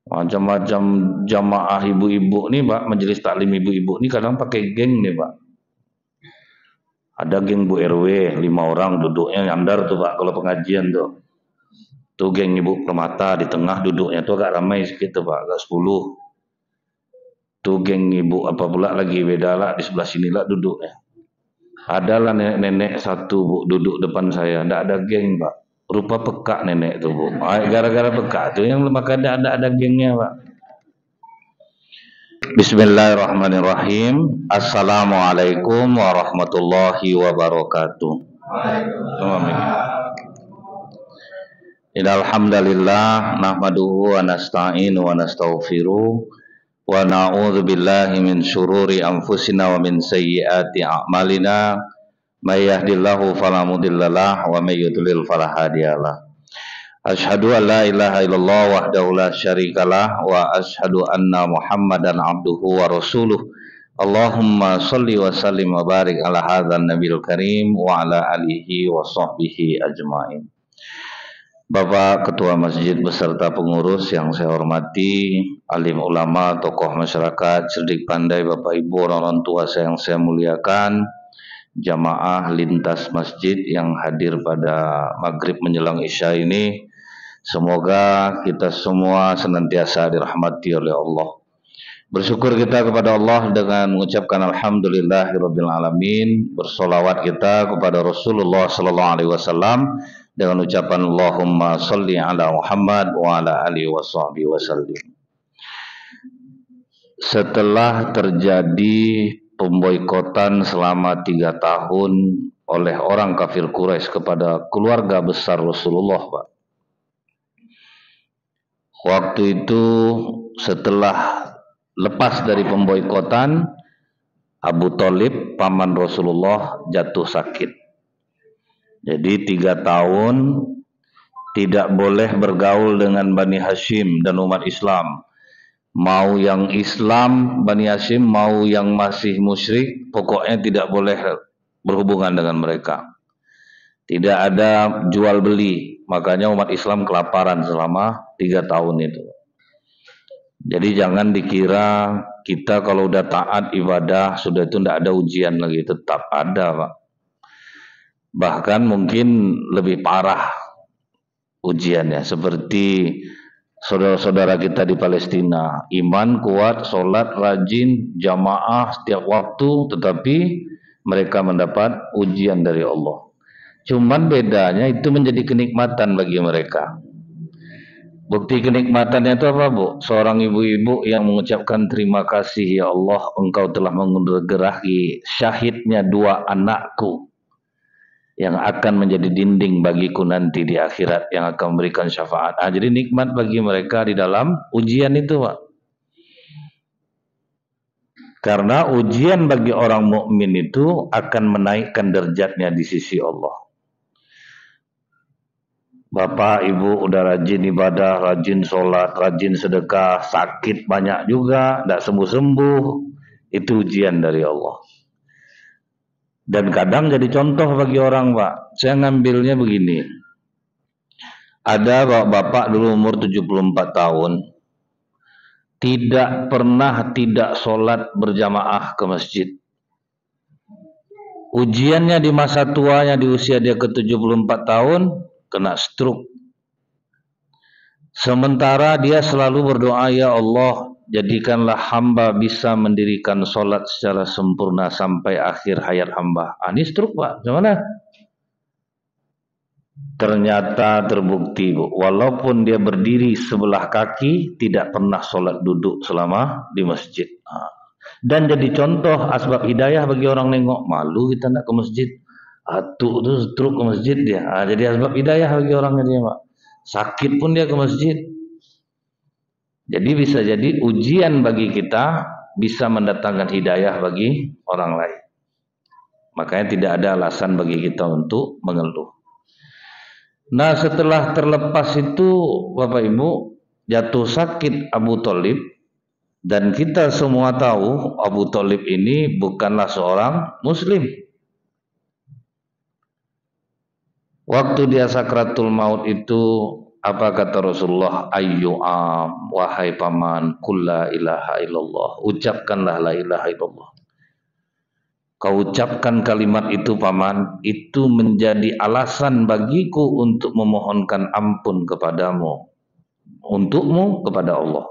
Macam-macam jamaah ibu-ibu nih Pak, majelis taklim ibu-ibu nih kadang pakai geng nih Pak. Ada geng Bu RW 5 orang duduknya nyandar tuh Pak kalau pengajian tuh. Tuh geng ibu permata di tengah duduknya tuh agak ramai sedikit tuh Pak, agak 10. Tuh geng ibu apa pula lagi beda lah di sebelah sini lah duduknya. Adalah nenek-nenek satu Bu duduk depan saya, ndak ada geng Pak. Rupa peka nenek tuh Bu. Gara-gara peka tuh yang maka ada gengnya Pak. Bismillahirrahmanirrahim. Assalamualaikum warahmatullahi wabarakatuh. Innal hamdalillah nahmaduhu wa nasta'inu wa nastaghfiruh wa na'udzu billahi min syururi anfusina wa min sayyiati a'malina may yahdihillahu fala mudhillalah wa may yudlil fala hadiyalah. Asyhadu an la ilaha illallah wahdahu la syarikalah wa asyhadu anna Muhammadan abduhu wa rasuluh. Allahumma shalli wa sallim wa barik ala hadzal nabiyil karim wa ala alihi wa sahbihi ajmain. Bapak Ketua Masjid beserta pengurus yang saya hormati, alim ulama, tokoh masyarakat, cerdik pandai, Bapak Ibu, orang tua yang saya muliakan, jamaah lintas masjid yang hadir pada maghrib menjelang isya ini, semoga kita semua senantiasa dirahmati oleh Allah. Bersyukur kita kepada Allah dengan mengucapkan alhamdulillahirabbil alamin, bersolawat kita kepada Rasulullah sallallahu alaihi wasallam dengan ucapan Allahumma shalli ala Muhammad wa ala alihi washabbihi wasallim. Setelah terjadi pemboikotan selama 3 tahun oleh orang kafir Quraisy kepada keluarga besar Rasulullah, Pak. Waktu itu setelah lepas dari pemboikotan, Abu Thalib paman Rasulullah jatuh sakit. Jadi 3 tahun tidak boleh bergaul dengan Bani Hashim dan umat Islam. Mau yang Islam Bani Hashim, mau yang masih musyrik, pokoknya tidak boleh berhubungan dengan mereka. Tidak ada jual beli, makanya umat Islam kelaparan selama 3 tahun itu. Jadi jangan dikira kita kalau udah taat ibadah sudah itu tidak ada ujian lagi, tetap ada Pak. Bahkan mungkin lebih parah ujiannya, seperti saudara-saudara kita di Palestina, iman kuat, sholat rajin, jamaah setiap waktu, tetapi mereka mendapat ujian dari Allah. Cuman bedanya itu menjadi kenikmatan bagi mereka. Bukti kenikmatannya itu apa Bu? Seorang ibu-ibu yang mengucapkan terima kasih, ya Allah, Engkau telah menggerakkan syahidnya 2 anakku yang akan menjadi dinding bagiku nanti di akhirat, yang akan memberikan syafaat. Jadi nikmat bagi mereka di dalam ujian itu Pak. Karena ujian bagi orang mukmin itu akan menaikkan derajatnya di sisi Allah. Bapak Ibu udah rajin ibadah, rajin sholat, rajin sedekah, sakit banyak juga, tidak sembuh-sembuh, itu ujian dari Allah. Dan kadang jadi contoh bagi orang Pak. Saya ngambilnya begini. Ada bapak dulu umur 74 tahun. Tidak pernah tidak sholat berjamaah ke masjid. Ujiannya di masa tuanya di usia dia ke 74 tahun, kena stroke. Sementara dia selalu berdoa, ya Allah, jadikanlah hamba bisa mendirikan sholat secara sempurna sampai akhir hayat hamba. Ini stroke Pak, gimana? Ternyata terbukti Bu, walaupun dia berdiri sebelah kaki, tidak pernah sholat duduk selama di masjid. Dan jadi contoh asbab hidayah bagi orang nengok, malu kita nak ke masjid. Atuh itu stroke ke masjid dia. Jadi asbab hidayah bagi orangnya dia Pak. Sakit pun dia ke masjid. Jadi bisa jadi ujian bagi kita, bisa mendatangkan hidayah bagi orang lain. Makanya tidak ada alasan bagi kita untuk mengeluh. Nah setelah terlepas itu Bapak Ibu, jatuh sakit Abu Thalib. Dan kita semua tahu Abu Thalib ini bukanlah seorang muslim. Waktu dia sakratul maut itu Apa kata Rasulullah? Ayyu'am, wahai paman, kul la ilaha illallah. Ucapkanlah la ilaha illallah. Kau ucapkan kalimat itu paman, itu menjadi alasan bagiku untuk memohonkan ampun kepadamu, untukmu kepada Allah.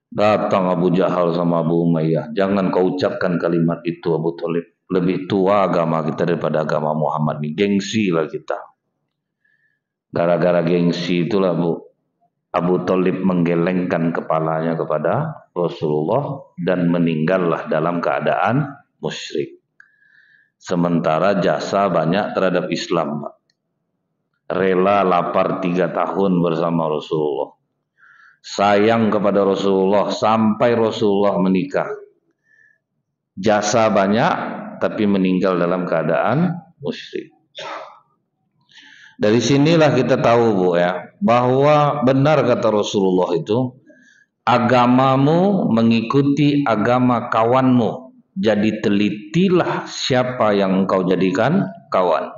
Datang Abu Jahal sama Abu Umayyah, jangan kau ucapkan kalimat itu Abu Thalib. Lebih tua agama kita daripada agama Muhammad nih, gengsi lah kita. Gara-gara gengsi itulah Abu Thalib menggelengkan kepalanya kepada Rasulullah dan meninggallah dalam keadaan musyrik. Sementara jasa banyak terhadap Islam. Rela lapar 3 tahun bersama Rasulullah. Sayang kepada Rasulullah sampai Rasulullah menikah. Jasa banyak tapi meninggal dalam keadaan musyrik. Dari sinilah kita tahu Bu ya, bahwa benar kata Rasulullah itu, agamamu mengikuti agama kawanmu. Jadi telitilah siapa yang engkau jadikan kawan.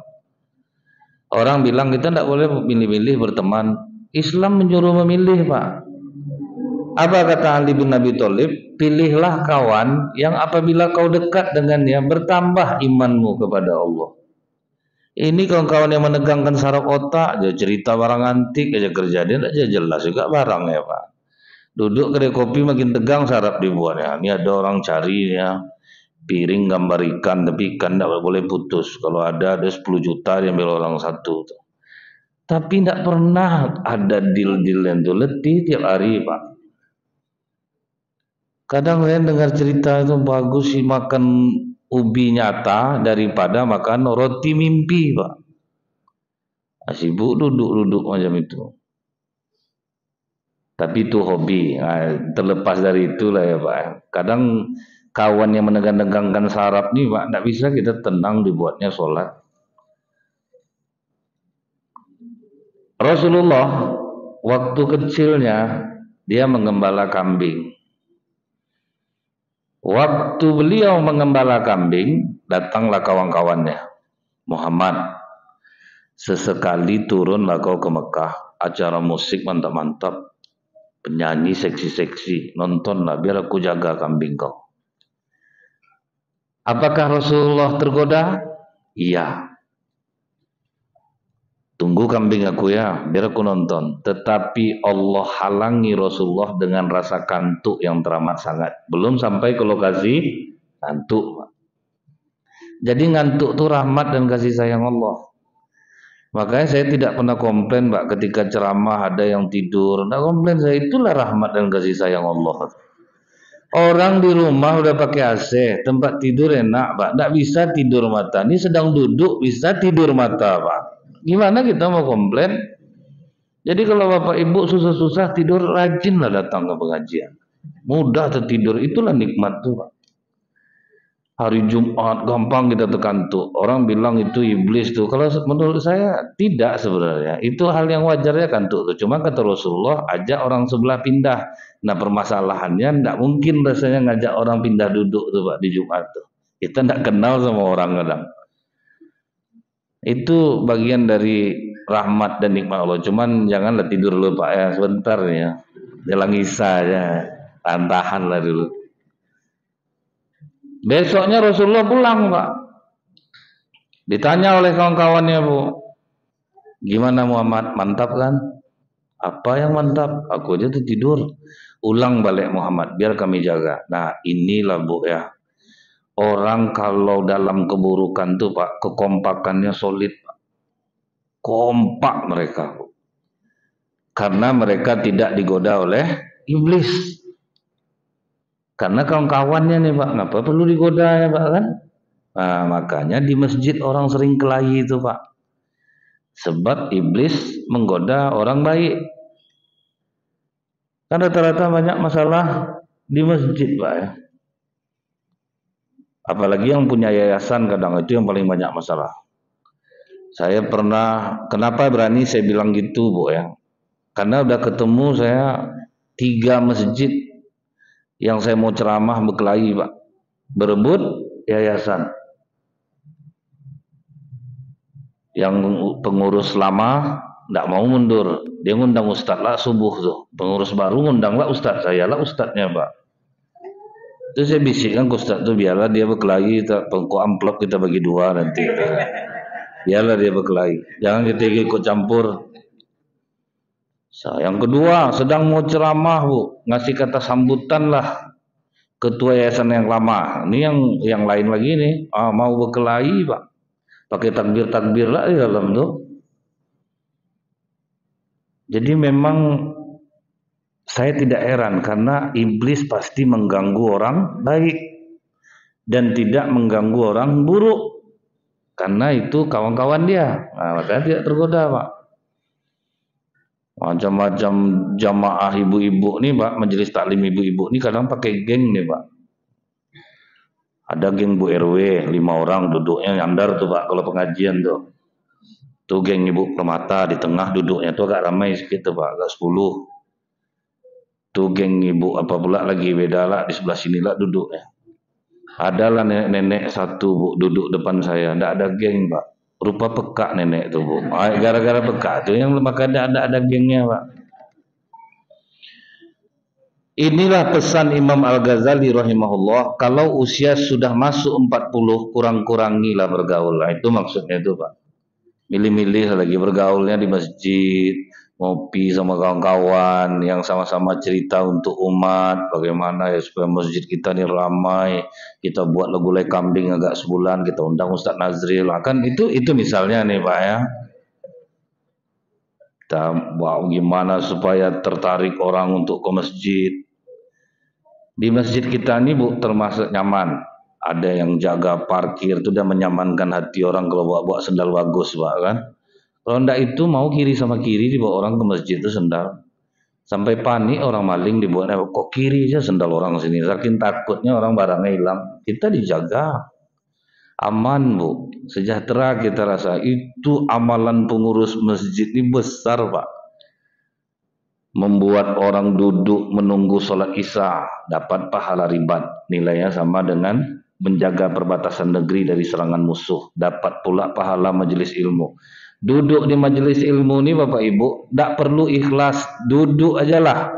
Orang bilang kita tidak boleh pilih-pilih berteman. Islam menyuruh memilih Pak. Apa kata Ali bin Abi Thalib? Pilihlah kawan yang apabila kau dekat dengannya bertambah imanmu kepada Allah. Ini kawan-kawan yang menegangkan saraf otak, dia cerita barang antik aja kerja, dia aja jelas juga barangnya Pak. Duduk kedai kopi makin tegang saraf dibuatnya. Ini ada orang cari ya, piring gambar ikan, tapi ikan tidak boleh putus. Kalau ada 10 juta dia ambil orang satu. Tapi tidak pernah ada deal-deal yang tuh letih tiap hari Pak. Kadang saya dengar cerita itu bagus sih makan ubi nyata daripada makan roti mimpi Pak. Sibuk duduk-duduk macam itu. Tapi itu hobi. Nah, terlepas dari itulah ya Pak. Kadang kawan yang menegang-negangkan saraf nih Pak, tidak bisa kita tenang dibuatnya sholat. Rasulullah waktu kecilnya dia menggembala kambing. Waktu beliau mengembala kambing, datanglah kawan-kawannya. Muhammad, sesekali turunlah kau ke Mekah, acara musik mantap-mantap, penyanyi seksi-seksi, nontonlah biar aku jaga kambing kau. Apakah Rasulullah tergoda? Iya. Tunggu kambing aku ya, biar aku nonton. Tetapi Allah halangi Rasulullah dengan rasa kantuk yang teramat sangat. Belum sampai ke lokasi ngantuk. Jadi ngantuk itu rahmat dan kasih sayang Allah. Makanya saya tidak pernah komplain Pak ketika ceramah ada yang tidur. Tidak komplain saya, itulah rahmat dan kasih sayang Allah. Orang di rumah udah pakai AC, tempat tidur enak Pak. Tidak bisa tidur mata. Ini sedang duduk bisa tidur mata Pak. Gimana kita mau komplain? Jadi kalau Bapak Ibu susah-susah tidur, rajinlah datang ke pengajian. Mudah tertidur, itulah nikmat tuh Pak. Hari Jumat gampang kita terkantuk. Orang bilang itu iblis tuh. Kalau menurut saya tidak sebenarnya. Itu hal yang wajar ya kantuk tuh. Cuma kata Rasulullah, ajak orang sebelah pindah. Nah permasalahannya tidak mungkin rasanya ngajak orang pindah duduk tuh Pak di Jumat tuh. Kita tidak kenal sama orang kadang. Itu bagian dari rahmat dan nikmat Allah. Cuman janganlah tidur dulu Pak ya, sebentar ya. Jalan isya aja, tahan-tahanlah dulu. Besoknya Rasulullah pulang Pak. Ditanya oleh kawan-kawannya Bu, gimana Muhammad, mantap kan? Apa yang mantap? Aku aja tuh tidur. Ulang balik Muhammad, biar kami jaga. Nah inilah Bu ya. Orang kalau dalam keburukan tuh Pak, kekompakannya solid Pak. Kompak mereka. Karena mereka tidak digoda oleh iblis. Karena kawan-kawannya nih Pak, ngapa perlu digoda ya Pak kan? Nah makanya di masjid orang sering kelahi itu Pak. Sebab iblis menggoda orang baik. Kan rata-rata banyak masalah di masjid Pak ya. Apalagi yang punya yayasan kadang itu yang paling banyak masalah. Saya pernah, kenapa berani saya bilang gitu Bu ya? Karena udah ketemu saya 3 masjid yang saya mau ceramah berkelahi Pak. Berebut yayasan. Yang pengurus lama Nggak mau mundur. Dia ngundang ustadz lah subuh tuh. Pengurus baru ngundang lah ustadz, saya lah ustadznya pak. Terus saya bisikkan ke ustadz tuh, biarlah dia berkelahi, pengko amplop kita bagi dua nanti. Biarlah dia berkelahi, jangan kita ikut campur. Yang kedua, sedang mau ceramah bu, ngasih kata sambutan lah ketua yayasan yang lama. Ini yang lain lagi nih, mau berkelahi pak, pakai takbir lah di dalam tuh. Jadi memang saya tidak heran karena iblis pasti mengganggu orang baik dan tidak mengganggu orang buruk, karena itu kawan-kawan dia. Nah, makanya tidak tergoda pak. Macam-macam jamaah ibu-ibu nih pak, majelis taklim ibu-ibu nih kadang pakai geng nih pak. Ada geng Bu RW 5 orang duduknya nyandar tuh pak kalau pengajian tuh. Tuh geng Ibu Permata di tengah duduknya tuh agak ramai sedikit tuh pak, agak 10. Tuh geng Ibu apa pula lagi beda lah di sebelah sini lah duduknya. Adalah nenek satu bu duduk depan saya, ndak ada geng pak. Rupa peka nenek tuh bu. Gara-gara peka tuh yang maka ada gengnya pak. Inilah pesan Imam Al-Ghazali rahimahullah, kalau usia sudah masuk 40 kurang-kurangilah bergaul. Nah, itu maksudnya itu pak. Milih-milih lagi bergaulnya di masjid, ngopi sama kawan-kawan yang sama-sama cerita untuk umat, bagaimana ya supaya masjid kita ini ramai, kita buat gulai kambing agak sebulan, kita undang Ustaz Nazril, kan itu misalnya nih Pak ya. Kita buat gimana supaya tertarik orang untuk ke masjid. Di masjid kita ini Bu termasuk nyaman. Ada yang jaga parkir itu, dia menyamankan hati orang kalau bawa sendal bagus pak kan. Kalau ndak itu mau kiri sama kiri dibawa orang ke masjid itu sendal. Sampai panik orang maling dibuatnya kok kiri aja sendal orang sini. Saking takutnya orang barangnya hilang. Kita dijaga. Aman bu. Sejahtera kita rasa. Itu amalan pengurus masjid ini besar pak. Membuat orang duduk menunggu sholat isya dapat pahala ribat. Nilainya sama dengan menjaga perbatasan negeri dari serangan musuh, dapat pula pahala majelis ilmu. Duduk di majelis ilmu ini Bapak Ibu, tidak perlu ikhlas, duduk aja lah,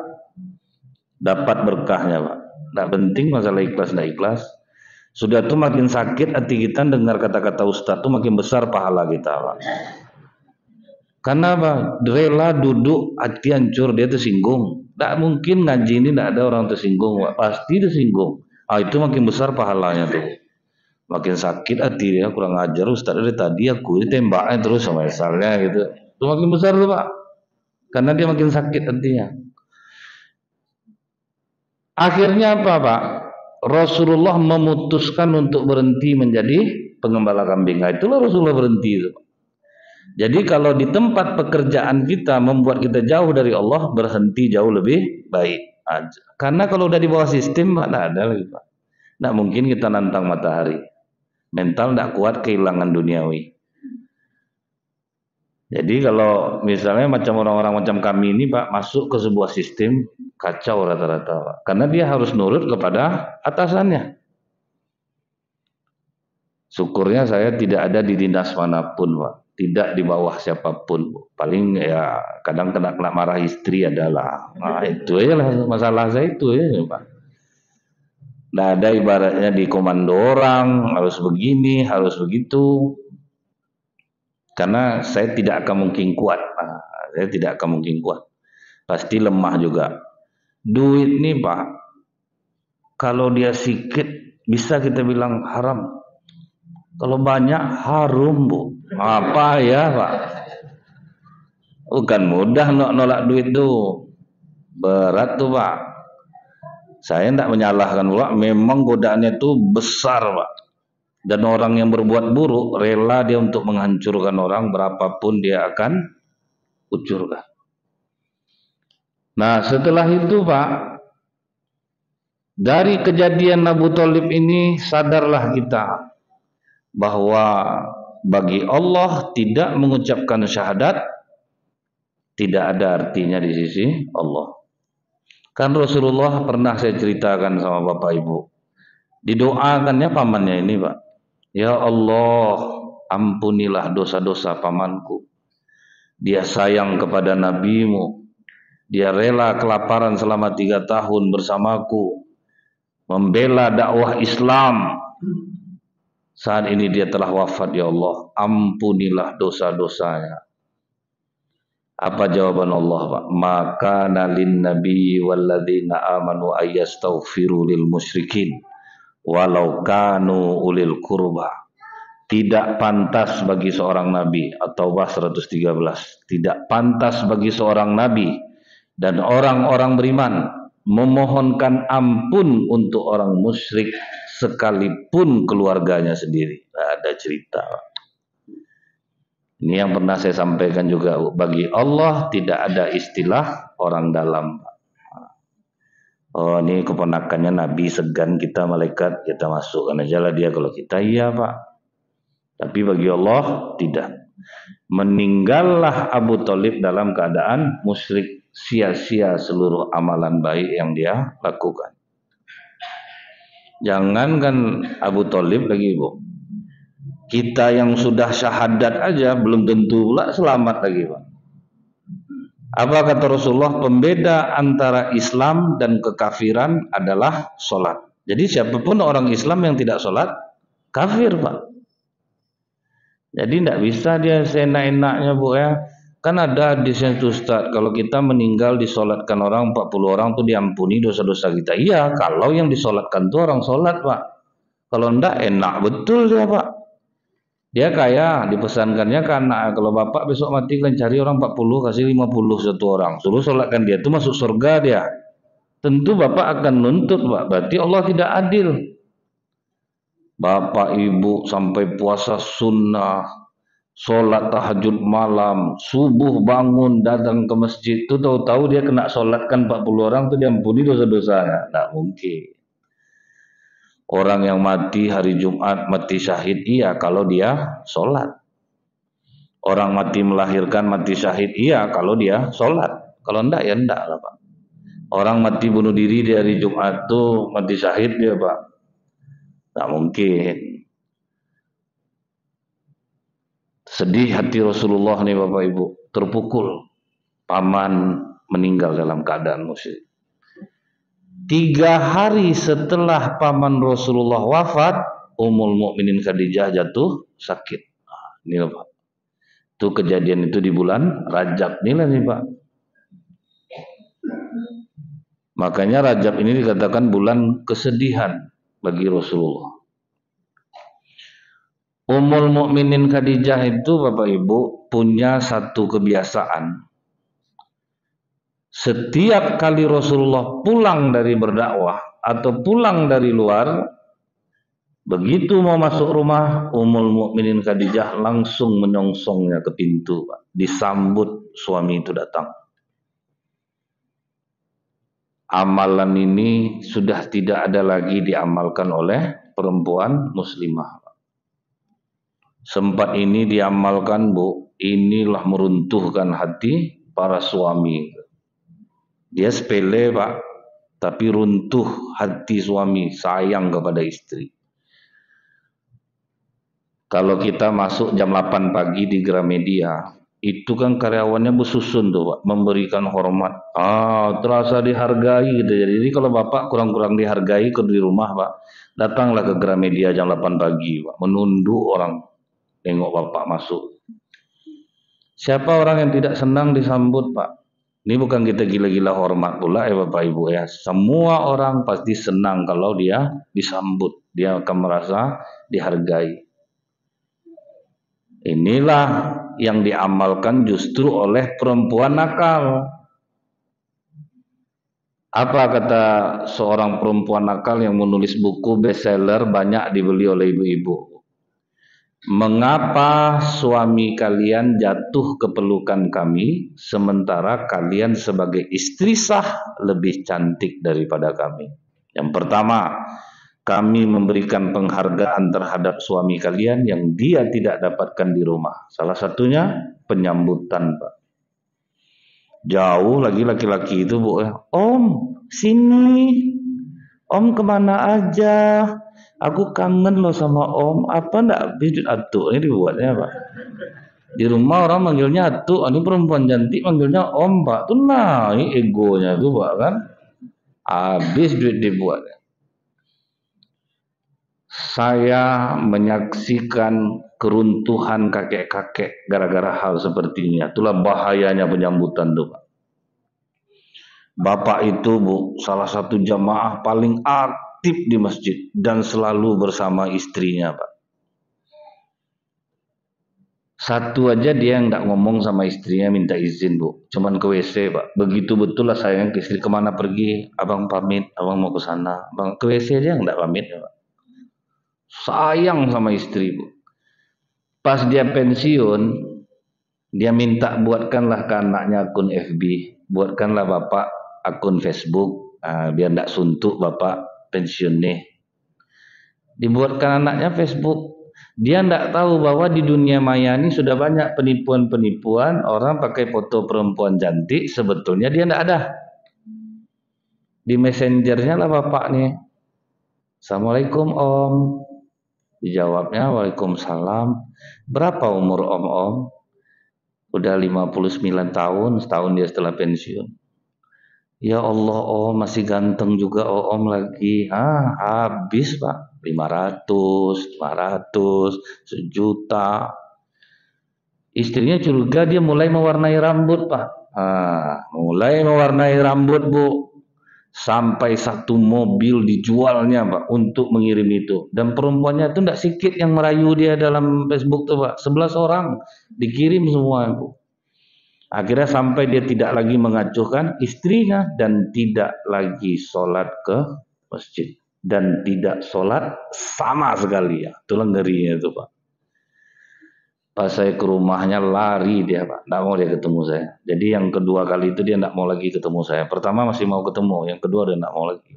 dapat berkahnya Pak. Tidak penting masalah ikhlas tidak ikhlas. Sudah tuh makin sakit hati kita dengar kata-kata Ustadz tuh makin besar pahala kita Pak. Karena apa? Rela duduk hati hancur dia tersinggung. Tidak mungkin ngaji ini tidak ada orang tersinggung Pak. Pasti tersinggung. Itu makin besar pahalanya tuh. Makin sakit hati dia, kurang ajar Ustaz dari tadi aku ditembaknya terus sama misalnya gitu. Itu makin besar tuh Pak. Karena dia makin sakit hatinya. Akhirnya apa Pak? Rasulullah memutuskan untuk berhenti menjadi pengembala kambing. Nah, itulah Rasulullah berhenti itu. Jadi kalau di tempat pekerjaan kita membuat kita jauh dari Allah, berhenti jauh lebih baik. Karena kalau udah di bawah sistem, tidak ada lagi Pak. Tidak mungkin kita nantang matahari. Mental tidak kuat, kehilangan duniawi. Jadi kalau misalnya macam orang-orang macam kami ini Pak, masuk ke sebuah sistem, kacau rata-rata Pak. Karena dia harus nurut kepada atasannya. Syukurnya saya tidak ada di dinas manapun Pak. Tidak di bawah siapapun. Paling ya kadang kena marah istri adalah. Nah itu aja lah masalah saya itu ya Pak. Nah ada ibaratnya di komando orang harus begini, harus begitu. Karena saya tidak akan mungkin kuat. Nah, saya tidak akan mungkin kuat. Pasti lemah juga. Duit nih Pak, kalau dia sedikit bisa kita bilang haram. Kalau banyak harum Bu. Apa ya Pak? Bukan mudah nolak duit tuh. Berat tuh Pak. Saya tidak menyalahkan Pak. Memang godaannya itu besar Pak. Dan orang yang berbuat buruk rela dia untuk menghancurkan orang berapapun dia akan kucurkan. Nah setelah itu Pak, dari kejadian Abu Thalib ini sadarlah kita bahwa bagi Allah tidak mengucapkan syahadat tidak ada artinya di sisi Allah. Kan Rasulullah pernah saya ceritakan sama Bapak Ibu, didoakannya pamannya ini Pak, ya Allah ampunilah dosa-dosa pamanku dia sayang kepada nabimu, dia rela kelaparan selama 3 tahun bersamaku, membela dakwah Islam. Saat ini dia telah wafat, ya Allah, ampunilah dosa-dosanya. Apa jawaban Allah, Pak? Maka nalin nabi walladzina amanu ayyastaghfiru lil musyrikin walau kanu ulil qurba. Tidak pantas bagi seorang nabi, atau Taubah 113, tidak pantas bagi seorang nabi dan orang-orang beriman memohonkan ampun untuk orang musyrik sekalipun keluarganya sendiri. Ada cerita. Ini yang pernah saya sampaikan juga, bagi Allah tidak ada istilah orang dalam. Oh, ini keponakannya Nabi, segan kita malaikat, kita masukkan aja lah dia. Kalau kita iya, Pak. Tapi bagi Allah tidak. Meninggallah Abu Thalib dalam keadaan musyrik, sia-sia seluruh amalan baik yang dia lakukan. Jangankan Abu Thalib lagi, Bu. Kita yang sudah syahadat aja belum tentu pula selamat lagi, Pak. Apa kata Rasulullah? Pembeda antara Islam dan kekafiran adalah sholat. Jadi siapapun orang Islam yang tidak sholat, kafir, Pak. Jadi tidak bisa dia seenak-enaknya, Bu, ya. Kan ada hadisnya itu, Ustaz, kalau kita meninggal disolatkan orang 40 orang tuh diampuni dosa-dosa kita. Iya, kalau yang disolatkan tuh orang sholat, Pak. Kalau enggak, enak betul dia, Pak. Dia kaya, dipesankannya ke anak, kalau bapak besok mati kalian cari orang 40, kasih 50 satu orang, suruh sholatkan dia, itu masuk surga dia. Tentu bapak akan nuntut, Pak. Berarti Allah tidak adil. Bapak ibu sampai puasa sunnah, sholat tahajud malam, subuh bangun datang ke masjid, itu tahu-tahu dia kena sholatkan 40 orang, itu diampuni dosa-dosanya. Tidak mungkin. Orang yang mati hari Jumat, mati syahid, iya kalau dia sholat. Orang mati melahirkan, mati syahid, iya kalau dia sholat. Kalau enggak, ya enggak lah, Pak. Orang mati bunuh diri di hari Jumat tuh mati syahid dia, Pak. Tak mungkin. Sedih hati Rasulullah nih, Bapak Ibu. Terpukul. Paman meninggal dalam keadaan musyrik. 3 hari setelah paman Rasulullah wafat, Ummul Mukminin Khadijah jatuh sakit. Ini loh, Pak. Itu kejadian itu di bulan Rajab nih, Pak. Makanya Rajab ini dikatakan bulan kesedihan bagi Rasulullah. Ummul Mukminin Khadijah itu, Bapak Ibu, punya satu kebiasaan. Setiap kali Rasulullah pulang dari berdakwah atau pulang dari luar, begitu mau masuk rumah, Ummul Mukminin Khadijah langsung menyongsongnya ke pintu, Pak. Disambut suami itu datang. Amalan ini sudah tidak ada lagi diamalkan oleh perempuan muslimah. Sempat ini diamalkan, Bu, inilah meruntuhkan hati para suami. Dia sepele, Pak, tapi runtuh hati suami, sayang kepada istri. Kalau kita masuk jam 8 pagi di Gramedia, itu kan karyawannya bersusun tuh, Pak, memberikan hormat. Terasa dihargai gitu. Jadi kalau Bapak kurang-kurang dihargai di rumah, Pak, datanglah ke Gramedia jam 8 pagi, Pak, menunduk orang tengok Bapak masuk. Siapa orang yang tidak senang disambut, Pak? Ini bukan kita gila-gila hormat pula, ya Bapak Ibu, ya. Semua orang pasti senang kalau dia disambut. Dia akan merasa dihargai. Inilah yang diamalkan justru oleh perempuan nakal. Apa kata seorang perempuan nakal yang menulis buku bestseller banyak dibeli oleh ibu-ibu? Mengapa suami kalian jatuh ke pelukan kami, sementara kalian sebagai istri sah lebih cantik daripada kami? Yang pertama, kami memberikan penghargaan terhadap suami kalian yang dia tidak dapatkan di rumah. Salah satunya penyambutan, Pak. Jauh lagi laki-laki itu, Bu, ya. Om, sini. Om kemana aja? Aku kangen loh sama Om. Apa ndak bidut atuk ini dibuatnya, Pak? Di rumah orang manggilnya atu, ini perempuan cantik manggilnya om pak, tuh naik egonya tuh pak kan, habis duit dibuat. Saya menyaksikan keruntuhan kakek-kakek gara-gara hal seperti ini. Itulah bahayanya penyambutan tuh pak. Bapak itu bu, salah satu jamaah paling aktif di masjid dan selalu bersama istrinya pak. Satu aja dia nggak ngomong sama istrinya minta izin bu, cuman ke WC pak. Begitu betul lah sayang ke istri, kemana pergi, abang pamit, abang mau ke sana, abang ke WC aja nggak pamit ya pak. Sayang sama istri bu. Pas dia pensiun, dia minta buatkanlah ke anaknya akun FB, buatkanlah bapak akun Facebook, biar nggak suntuk bapak pensiun nih. Dibuatkan anaknya Facebook. Dia tidak tahu bahwa di dunia maya ini sudah banyak penipuan-penipuan orang pakai foto perempuan cantik, sebetulnya dia tidak ada. Di messengernya lah bapak nih. Assalamualaikum om. Dijawabnya waalaikumsalam. Berapa umur om? Udah 59 tahun, setahun dia setelah pensiun. Ya Allah om, masih ganteng juga om lagi. Habis pak. 500, 1 juta. Istrinya curiga, dia mulai mewarnai rambut pak. Mulai mewarnai rambut bu, sampai 1 mobil dijualnya pak untuk mengirim itu. Dan perempuannya itu tidak sedikit yang merayu dia dalam Facebook tuh pak. 11 orang dikirim semua bu. Akhirnya sampai dia tidak lagi mengacuhkan istrinya dan tidak lagi sholat ke masjid. Dan tidak sholat sama sekali ya. Itulah ngerinya itu pak. Pas saya ke rumahnya lari dia pak, tidak mau dia ketemu saya. Jadi yang kedua kali itu dia tidak mau lagi ketemu saya. Pertama masih mau ketemu, yang kedua dia tidak mau lagi.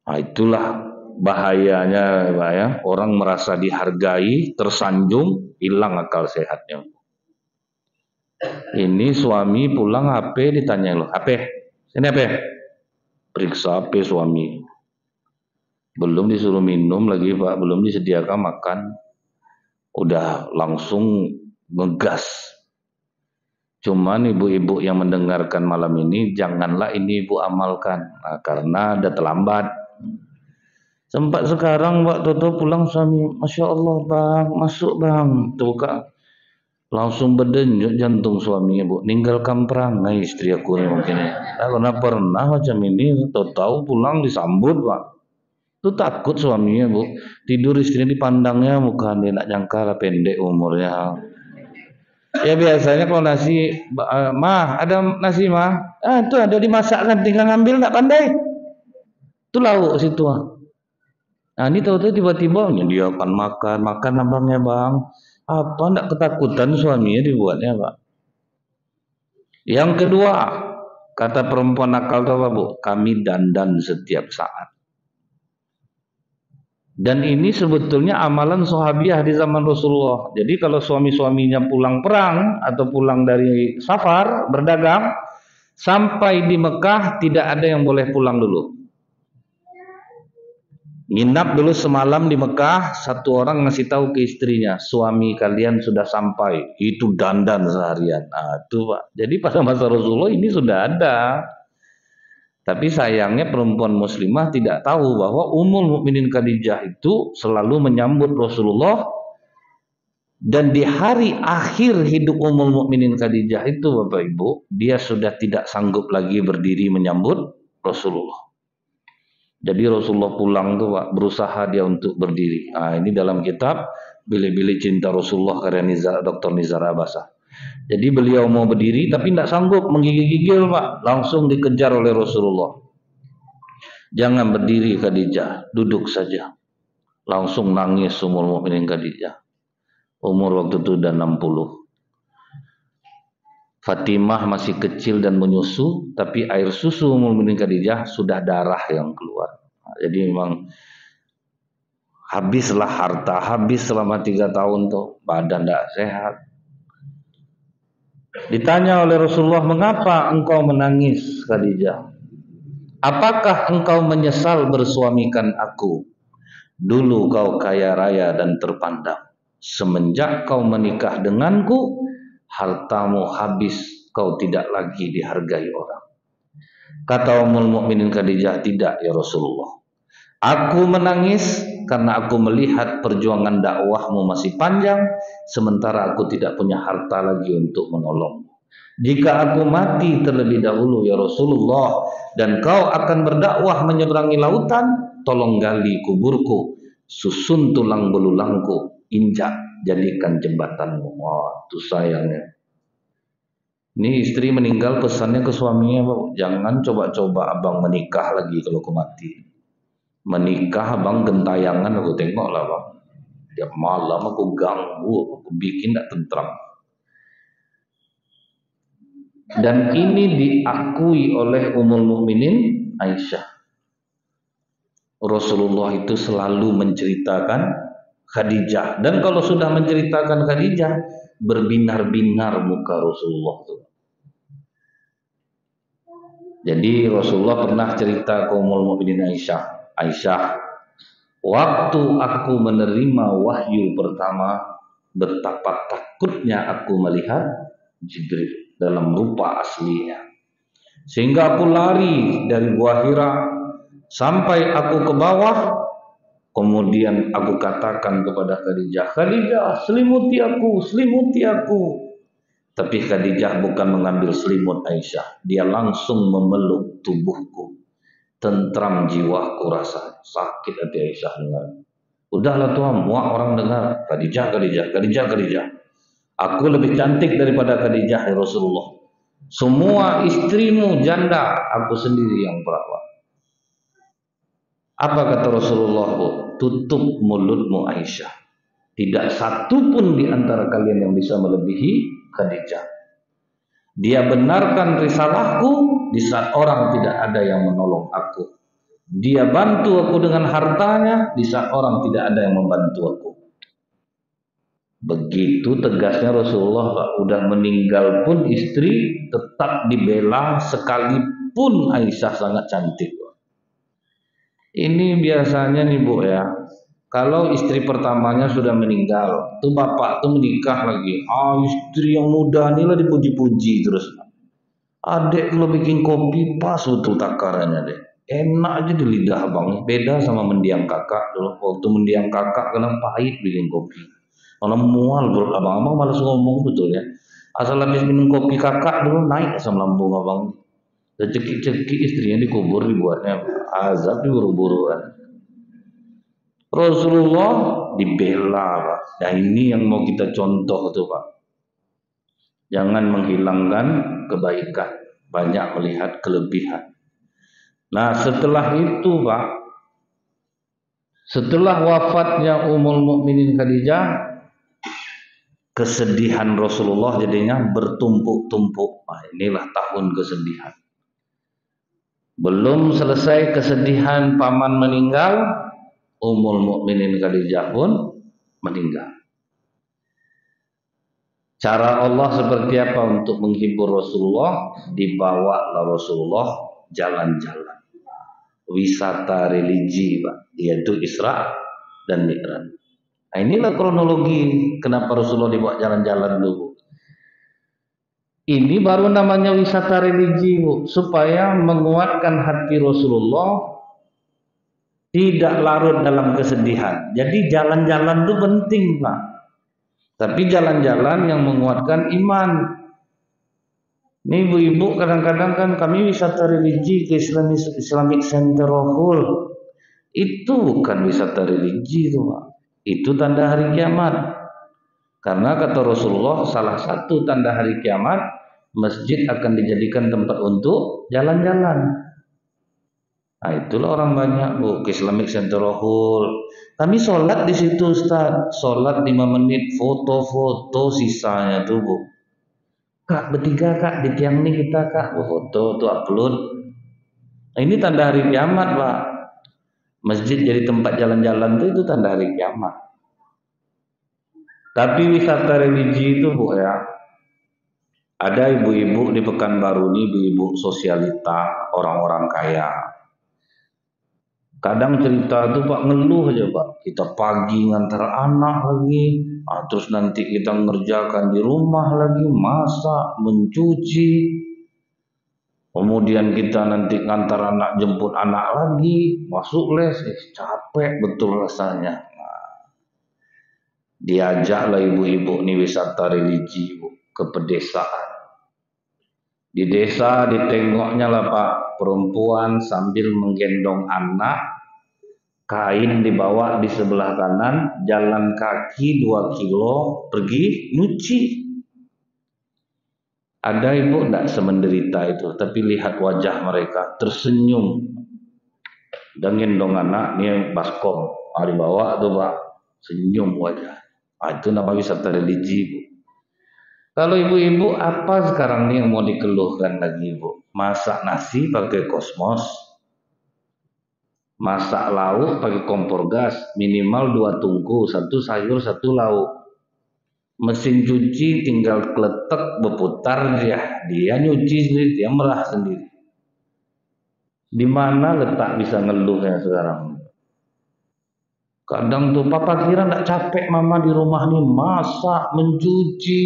Nah itulah bahayanya pak ya. Orang merasa dihargai, tersanjung, hilang akal sehatnya. Ini suami pulang HP ditanya loh, HP, sini HP. Periksa HP suami. Belum disuruh minum lagi pak, belum disediakan makan. Udah langsung ngegas. Cuman ibu-ibu yang mendengarkan malam ini, janganlah ini ibu amalkan. Karena udah terlambat. Sempat sekarang Pak Toto pulang suami, Masya Allah bang, masuk bang. Tuh kak, langsung berdenyut jantung suaminya bu, ninggalkan perang. Nah istri aku nih mungkin ya, karena pernah macam ini, tahu pulang disambut pak, itu takut suaminya bu, tidur istrinya dipandangnya, muka dia nak nyangka pendek umurnya. Ya biasanya kalau nasi, mah ada nasi mah, itu ada dimasak kan, tinggal ngambil nggak pandai, itu lauk situ. Nah ini tahu-tahu tiba-tiba dia akan makan abangnya bang. Apa enggak ketakutan suaminya dibuatnya pak. Yang kedua, kata perempuan nakal tahu bu, kami dandan setiap saat. Dan ini sebetulnya amalan sahabiah di zaman Rasulullah. Jadi kalau suami-suaminya pulang perang atau pulang dari safar berdagang, sampai di Mekah tidak ada yang boleh pulang dulu. Nginap dulu semalam di Mekah, satu orang ngasih tahu ke istrinya, suami kalian sudah sampai, itu dandan seharian. Nah, itu Pak. Jadi pada masa Rasulullah ini sudah ada. Tapi sayangnya perempuan muslimah tidak tahu bahwa Ummul Mukminin Khadijah itu selalu menyambut Rasulullah, dan di hari akhir hidup Ummul Mukminin Khadijah itu Bapak Ibu, dia sudah tidak sanggup lagi berdiri menyambut Rasulullah. Jadi Rasulullah pulang tuh Pak, berusaha dia untuk berdiri. Nah, ini dalam kitab Bili-Bili Cinta Rasulullah karya Dr. Nizar Abasah. Jadi beliau mau berdiri tapi tidak sanggup, menggigil-gigil Pak, langsung dikejar oleh Rasulullah. Jangan berdiri Khadijah, duduk saja. Langsung nangis Ummul Mukminin Khadijah. Umur waktu itu udah 60. Fatimah masih kecil dan menyusu, tapi air susu Ummul Mukminin Khadijah sudah darah yang keluar. Nah, jadi memang habislah harta, habis selama 3 tahun tuh, badan tidak sehat. Ditanya oleh Rasulullah, mengapa engkau menangis Khadijah? Apakah engkau menyesal bersuamikan aku? Dulu kau kaya raya dan terpandang. semenjak kau menikah denganku, hartamu habis, kau tidak lagi dihargai orang. Kata Ummul Mukminin Khadijah, tidak ya Rasulullah. Aku menangis karena aku melihat perjuangan dakwahmu masih panjang, sementara aku tidak punya harta lagi untuk menolongmu. Jika aku mati terlebih dahulu ya Rasulullah, dan kau akan berdakwah menyeberangi lautan, tolong gali kuburku, susun tulang belulangku, injak, jadikan jembatanmu. Wah, itu sayangnya. Ini istri meninggal, pesannya ke suaminya, jangan coba-coba abang menikah lagi kalau aku mati. Menikah abang gentayangan, aku tengok lah bang. Tiap malam aku ganggu, aku bikin tak tentram. Dan ini diakui oleh Ummul Mukminin Aisyah. Rasulullah itu selalu menceritakan Khadijah. Dan kalau sudah menceritakan Khadijah, berbinar-binar muka Rasulullah itu. Jadi Rasulullah pernah cerita ke Ummul Mukminin Aisyah, waktu aku menerima wahyu pertama, betapa takutnya aku melihat Jibril dalam rupa aslinya, sehingga aku lari dari Gua Hira sampai aku ke bawah. Kemudian aku katakan kepada Khadijah, Khadijah, selimuti aku, selimuti aku. Tapi Khadijah bukan mengambil selimut Aisyah, dia langsung memeluk tubuhku. Tentram jiwaku rasa, sakit hati Aisyah dengar. Udahlah tuan, muak orang dengar, Khadijah, Khadijah, Khadijah, Khadijah. Aku lebih cantik daripada Khadijah ya Rasulullah. Semua istrimu janda, aku sendiri yang perawat. Apa kata Rasulullah? Tutup mulutmu Aisyah. Tidak satu pun di antara kalian yang bisa melebihi Khadijah. Dia benarkan risalahku di saat orang tidak ada yang menolong aku. Dia bantu aku dengan hartanya di saat orang tidak ada yang membantu aku. Begitu tegasnya Rasulullah, Pak. Udah meninggal pun istri tetap dibela, sekalipun Aisyah sangat cantik. Ini biasanya nih Bu ya, kalau istri pertamanya sudah meninggal, tuh bapak tuh menikah lagi. Istri yang muda inilah dipuji-puji terus. Adek kalau bikin kopi pas betul takarannya deh. Enak aja di lidah abang. Beda sama mendiang kakak dulu. Waktu mendiang kakak kena pahit bikin kopi. Kalau mual perut abang malas ngomong betul ya. Asal habis minum kopi kakak dulu naik asam lambung abang. Dan cekik-cekik istrinya dikubur dibuatnya azab diburu-buru kan. Rasulullah dibela, Pak. Nah ini yang mau kita contoh tuh Pak. Jangan menghilangkan kebaikan, banyak melihat kelebihan. Nah setelah itu Pak, setelah wafatnya Ummul Mukminin Khadijah, kesedihan Rasulullah jadinya bertumpuk-tumpuk. Nah, inilah tahun kesedihan. Belum selesai kesedihan paman meninggal, Ummul Mukminin Khadijah pun meninggal. Cara Allah seperti apa untuk menghibur Rasulullah? Dibawalah Rasulullah jalan-jalan, wisata religi Pak, yaitu Isra dan Mi'raj. Nah, inilah kronologi kenapa Rasulullah dibawa jalan-jalan dulu. Ini baru namanya wisata religi Bu, supaya menguatkan hati Rasulullah tidak larut dalam kesedihan. Jadi jalan-jalan itu penting Pak. Tapi jalan-jalan yang menguatkan iman. Ini ibu-ibu kadang-kadang kan kami wisata religi ke Islamic Center Rohul. Itu bukan wisata religi itu Pak. Itu tanda hari kiamat. Karena kata Rasulullah salah satu tanda hari kiamat, masjid akan dijadikan tempat untuk jalan-jalan. Nah itulah orang banyak Bu ke Islamic Center Rohul. Kami sholat di situ Ustaz, sholat 5 menit, foto-foto sisanya tuh Bu. Kak bertiga Kak di tiang ini kita Kak, foto tuh upload. Nah, ini tanda hari kiamat Pak. Masjid jadi tempat jalan-jalan tuh itu tanda hari kiamat. Tapi wisata religi itu Bu ya, ada ibu-ibu di Pekanbaru ini, ibu-ibu sosialita, orang-orang kaya. Kadang cerita tuh Pak ngeluh aja Pak, kita pagi ngantar anak lagi, Terus nanti kita ngerjakan di rumah lagi, masak, mencuci. Kemudian kita nanti ngantar anak, jemput anak lagi, masuk les, capek betul rasanya. Diajaklah ibu-ibu nih wisata religi ke pedesaan. Di desa ditengoknya lah Pak, perempuan sambil menggendong anak, kain dibawa di sebelah kanan, jalan kaki 2 kilo, pergi nyuci. Ada ibu tidak semenderita itu, tapi lihat wajah mereka tersenyum dan gendong anak, nih baskom, dibawa tuh Pak, senyum wajah. Itu namanya wisata religi Bu. Kalau ibu-ibu apa sekarang nih yang mau dikeluhkan lagi Bu? Masak nasi pakai kosmos, masak lauk pakai kompor gas, minimal 2 tungku, 1 sayur 1 lauk. Mesin cuci tinggal kletek berputar, dia nyuci sendiri, dia merah sendiri. Di mana letak bisa ngeluhnya sekarang? Kadang tuh papa kira nggak capek mama di rumah nih masak, mencuci,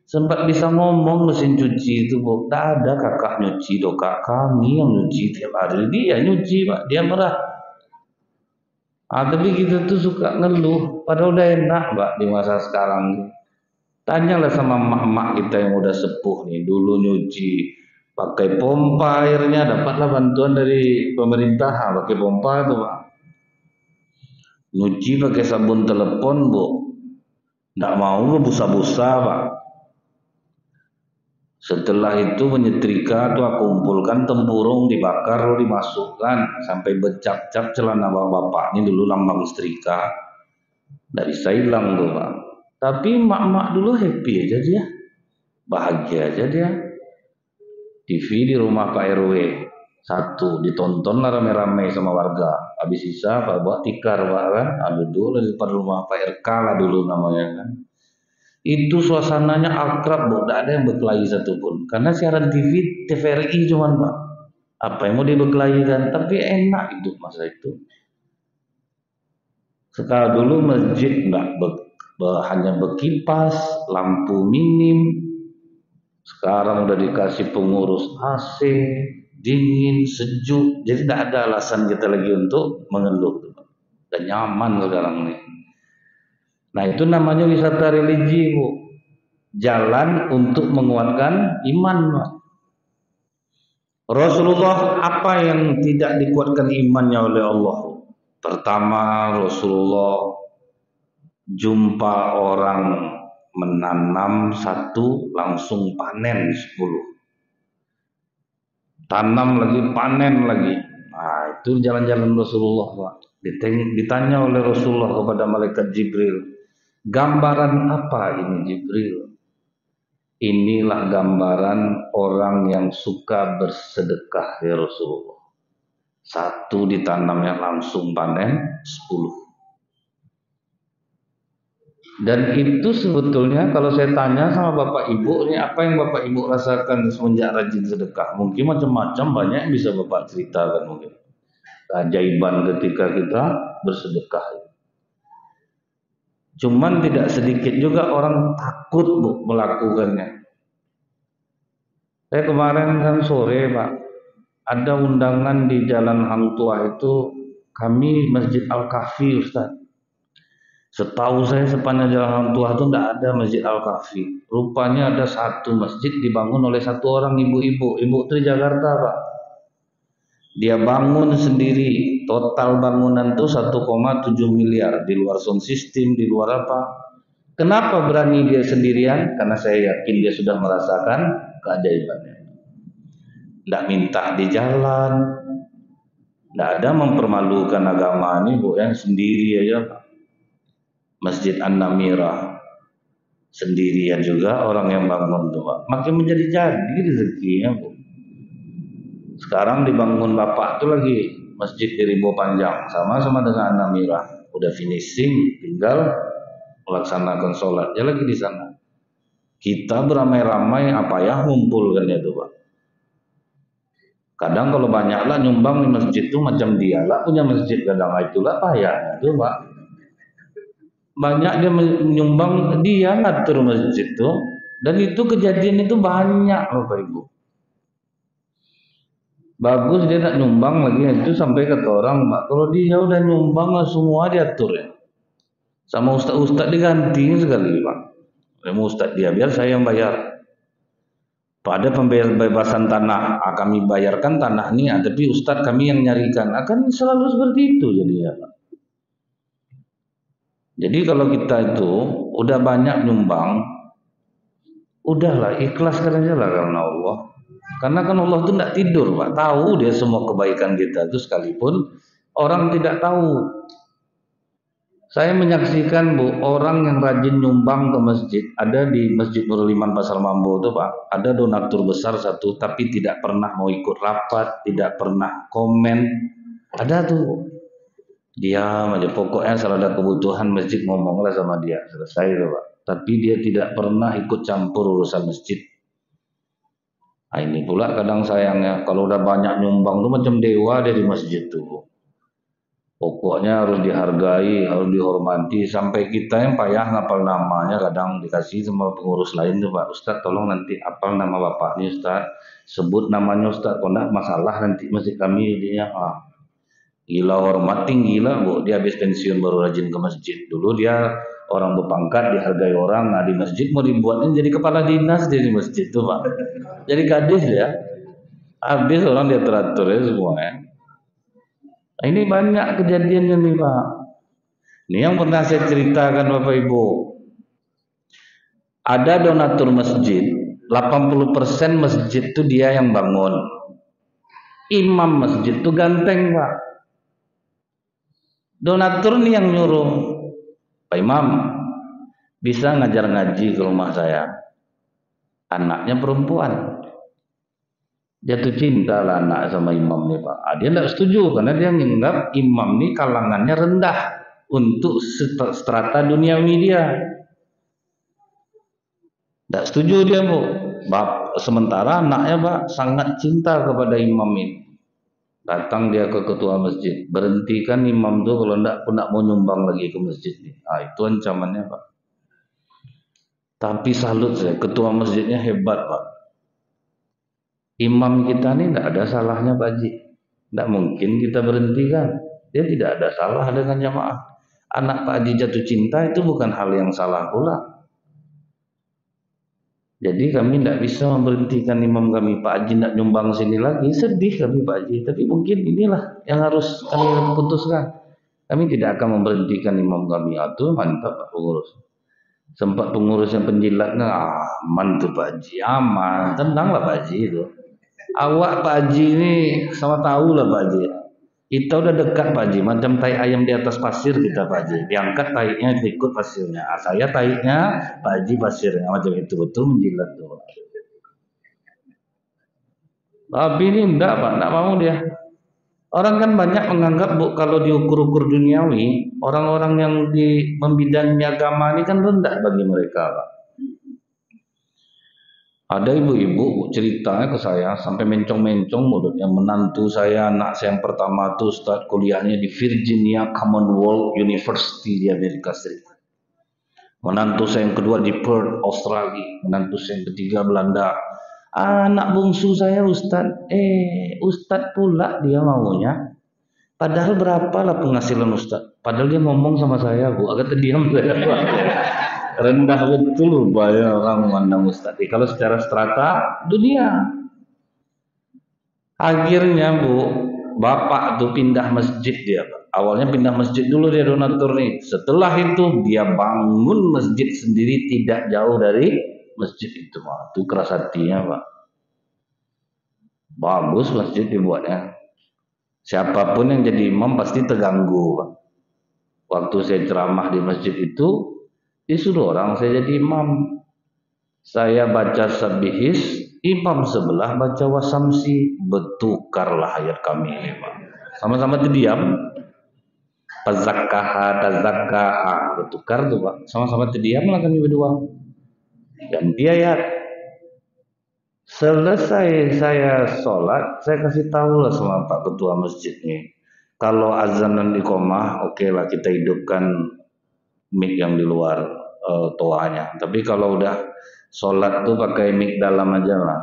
sempat bisa ngomong mesin cuci itu Bu. Tak ada kakak nyuci, kak kami yang nyuci tiap hari, dia nyuci Pak, dia merah. Tapi kita tuh suka ngeluh, padahal udah enak Mbak di masa sekarang. Tanyalah sama emak-emak kita yang udah sepuh nih, dulu nyuci pakai pompa airnya, dapatlah bantuan dari pemerintah pakai pompa tuh Pak. Nyuci pakai sabun telepon Bu, nggak mau busa-busa Pak. Setelah itu menyetrika tuh aku kumpulkan tempurung, dibakar lalu dimasukkan sampai becak-cak celana bapak ini dulu lambang setrika, nggak bisa hilang tuh Pak. Tapi mak-mak dulu happy aja dia, bahagia aja dia. TV di rumah Pak RW 1 ditonton lah rame-rame sama warga. Habis sisa Pak buat tikar Pak kan, duduk di depan rumah Pak RK lah dulu namanya kan. Itu suasananya akrab Bu, tidak ada yang berkelahi satupun. Karena siaran TV TVRI cuman Pak. Apa yang mau dibekelahi kan? Tapi enak hidup masa itu. Sekarang dulu masjid enggak hanya berkipas, lampu minim. Sekarang udah dikasih pengurus AC, dingin, sejuk. Jadi tidak ada alasan kita lagi untuk mengeluh. Dan nyaman sekarang nih. Nah itu namanya wisata religi Bu. Jalan untuk menguatkan iman Pak. Rasulullah apa yang tidak dikuatkan imannya oleh Allah? Pertama, Rasulullah jumpa orang menanam 1 langsung panen 10. Tanam lagi, panen lagi. Nah, itu jalan-jalan Rasulullah, Pak. Ditanya oleh Rasulullah kepada malaikat Jibril, gambaran apa ini Jibril? Inilah gambaran orang yang suka bersedekah ya Rasulullah. 1 ditanamnya langsung panen 10. Dan itu sebetulnya kalau saya tanya sama Bapak Ibu, ini apa yang Bapak Ibu rasakan semenjak rajin sedekah? Mungkin macam-macam, banyak yang bisa Bapak ceritakan mungkin. Keajaiban ketika kita bersedekah. Cuman tidak sedikit juga orang takut Bu melakukannya. Saya kemarin kan sore Pak, ada undangan di Jalan Hang Tuah itu, kami Masjid Al-Kahfi Ustaz. Setahu saya sepanjang Jalan Hang Tuah itu tidak ada Masjid Al-Kahfi. Rupanya ada 1 masjid dibangun oleh 1 orang ibu-ibu. Ibu itu di Jakarta Pak. Dia bangun sendiri. Total bangunan itu 1,7 miliar. Di luar sound system, di luar apa. Kenapa berani dia sendirian? Karena saya yakin dia sudah merasakan keajaibannya. Tidak minta di jalan. Tidak ada mempermalukan agama ini Bu, yang sendiri aja Pak. Masjid An-Namirah sendirian juga orang yang bangun tuh Pak. Makin menjadi-jadi rezekinya Bu. Sekarang dibangun Bapak tuh lagi masjid di Ribo Panjang, sama-sama dengan An-Namirah. Udah finishing, tinggal melaksanakan sholat ya lagi di sana. Kita beramai-ramai apa ya ngumpul kan itu Pak. Kadang kalau banyaklah nyumbang di masjid tuh macam dia lah punya masjid, kadang itulah payah itu Pak. banyak dia menyumbang, dia ngatur masjid tuh, dan itu kejadian itu banyak Bapak Ibu. Bagus dia nak nyumbang lagi, itu sampai kata orang, Mbak, kalau dia udah nyumbang lah semua diatur ya. Sama ustaz diganti sekali Pak. Sama ustaz dia, biar saya yang bayar. Pada pembebasan tanah, kami bayarkan tanah ini, tapi ustaz kami yang nyarikan. Akan selalu seperti itu jadinya Pak. Jadi kalau kita itu udah banyak nyumbang, udahlah ikhlaskan aja lah karena Allah. Karena kan Allah itu tidak tidur Pak, tahu dia semua kebaikan kita itu sekalipun orang tidak tahu. Saya menyaksikan Bu, orang yang rajin nyumbang ke masjid, ada di Masjid Nurul Iman Pasar Mambo itu Pak, ada donatur besar satu tapi tidak pernah mau ikut rapat, tidak pernah komen. Ada tuh. Diam aja, pokoknya kalau ada kebutuhan masjid ngomonglah sama dia, selesai tuh Pak. Tapi dia tidak pernah ikut campur urusan masjid. Nah, ini pula kadang sayangnya kalau udah banyak nyumbang tuh macam dewa dia di masjid tuh. Pokoknya harus dihargai, harus dihormati, sampai kita yang payah ngapal namanya kadang dikasih sama pengurus lain tuh Pak. Ustaz tolong nanti apal nama bapaknya Ustaz, sebut namanya Ustaz, kalau enggak masalah nanti masjid kami dia. Gila hormat tinggi lah Bu, dia habis pensiun baru rajin ke masjid. Dulu dia orang berpangkat, dihargai orang, nah di masjid mau dibuatnya jadi kepala dinas dia di masjid tuh Pak. Jadi gadis ya, habis orang dia teratur ya semua ya. Nah, ini banyak kejadiannya nih Pak. Ini yang pernah saya ceritakan Bapak Ibu. Ada donatur masjid, 80% masjid itu dia yang bangun. Imam masjid itu ganteng Pak. Donatur nih yang nyuruh, Pak Imam bisa ngajar ngaji ke rumah saya. Anaknya perempuan. Jatuh cinta lah anak sama imam nih Pak. Dia tidak setuju karena dia menganggap imam nih kalangannya rendah untuk strata dunia media. Tidak setuju dia Bu. Sementara anaknya Pak sangat cinta kepada imam ini. Datang dia ke ketua masjid, berhentikan imam tuh kalau tidak pun nak mau nyumbang lagi ke masjid nih. Itu ancamannya Pak. Tapi salut saya, ketua masjidnya hebat Pak. Imam kita ini tidak ada salahnya Pak Haji. Tidak mungkin kita berhentikan. Dia tidak ada salah dengan jamaah. Anak Pak Haji jatuh cinta itu bukan hal yang salah pula. Jadi kami tidak bisa memberhentikan imam kami. Pak Haji tidak nyumbang sini lagi, sedih kami Pak Haji. Tapi mungkin inilah yang harus kami putuskan. Kami tidak akan memberhentikan imam kami. Itu mantap Pak pengurus. Sempat pengurus yang penjilatnya, aman tuh Pak Haji, aman. Tenanglah Pak Haji itu. Awak Pak Haji ini sama tahu lah Pak Haji. Kita udah dekat Pak Haji, macam tai ayam di atas pasir kita Pak Haji. Diangkat taiknya ikut pasirnya. Saya taiknya, Pak Haji pasirnya, macam itu betul menjilat tuh. Tapi ini enggak Pak, enggak mau dia. Orang kan banyak menganggap Bu, kalau diukur-ukur duniawi, orang-orang yang di membidangi agama ini kan rendah bagi mereka Pak. Ada ibu-ibu ceritanya ke saya sampai mencong-mencong mulutnya, menantu saya, anak saya yang pertama tuh Ustaz kuliahnya di Virginia Commonwealth University di Amerika Serikat. Menantu saya yang kedua di Perth, Australia. Menantu saya yang ketiga Belanda. Anak bungsu saya Ustaz, Ustaz pula dia maunya. Padahal berapalah penghasilan Ustaz? Padahal dia ngomong sama saya Bu, agak terdiam saya. Rendah betul rupanya orang memandang Ustaz. Kalau secara strata dunia. Akhirnya Bu, bapak tuh pindah masjid dia Pak. Awalnya pindah masjid dulu dia donatur nih. Setelah itu dia bangun masjid sendiri tidak jauh dari masjid itu Pak. Itu keras hatinya Pak. Bagus masjid dibuatnya. Siapapun yang jadi imam pasti terganggu Pak. Waktu saya ceramah di masjid itu, disuruh orang saya jadi imam. Saya baca sabihis, imam sebelah baca wasamsi. Bertukarlah ayat kami ini Pak. Sama-sama terdiam. Tazakkaha, tazakkaha. Bertukar tuh Pak. Sama-sama terdiam lah kami berdua. Ganti ayat. Selesai saya sholat, saya kasih tahu lah sama Pak Ketua Masjid nih. Kalau azan dan iqamah, oke lah kita hidupkan mic yang di luar toanya. Tapi kalau udah sholat tuh pakai mic dalam aja lah.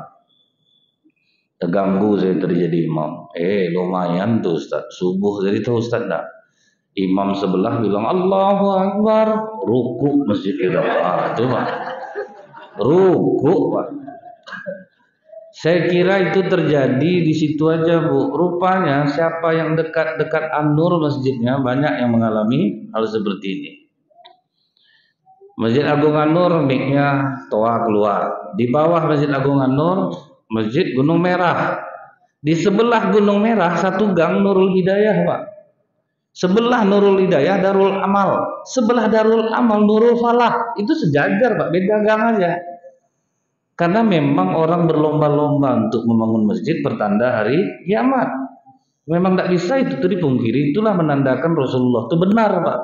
Terganggu saya terjadi imam. Lumayan tuh Ustaz. Subuh jadi tuh Ustaz dah. Imam sebelah bilang Allahu Akbar, ruku masjid kita. Itu Pak. Ruku Pak. Saya kira itu terjadi di situ aja Bu. Rupanya siapa yang dekat-dekat An-Nur masjidnya banyak yang mengalami hal seperti ini. Masjid Agung An-Nur mic-nya toa keluar. Di bawah Masjid Agung An-Nur Masjid Gunung Merah. Di sebelah Gunung Merah satu gang Nurul Hidayah Pak. Sebelah Nurul Hidayah Darul Amal. Sebelah Darul Amal Nurul Falah. Itu sejajar Pak, beda gang aja. Karena memang orang berlomba-lomba untuk membangun masjid pertanda hari kiamat. Memang tidak bisa itu dipungkiri. Itulah menandakan Rasulullah itu benar Pak.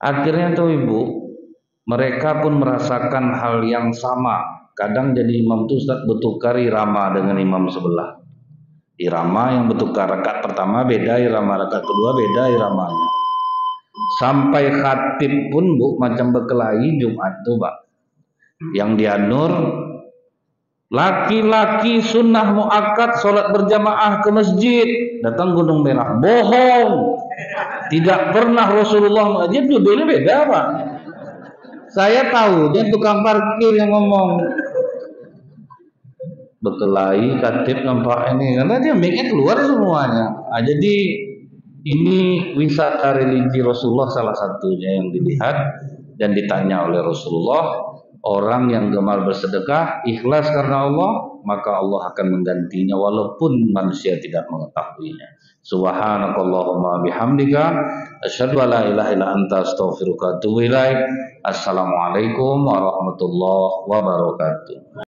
Akhirnya tuh Ibu, mereka pun merasakan hal yang sama. Kadang jadi imam itu Ustaz bertukar irama dengan imam sebelah. Irama yang bertukar, rakaat pertama beda irama, rakaat kedua beda iramanya. Sampai khatib pun Bu macam berkelahi Jumat tuh Pak. Yang di An-Nur, laki-laki sunnah muakkad sholat berjamaah ke masjid, datang Gunung Merah, bohong. Tidak pernah Rasulullah, dia dua-duanya beda Pak. Saya tahu dia tukang parkir yang ngomong. Berkelahi khatib nampak ini karena dia mic-nya keluar semuanya. Jadi ini wisata religi Rasulullah salah satunya yang dilihat dan ditanya oleh Rasulullah. Orang yang gemar bersedekah ikhlas karena Allah, maka Allah akan menggantinya walaupun manusia tidak mengetahuinya. Subhanakallahumma bihamdika asyhadu an la ilaha illa anta astaghfiruka wa atubu ilaik. Assalamualaikum warahmatullahi wabarakatuh.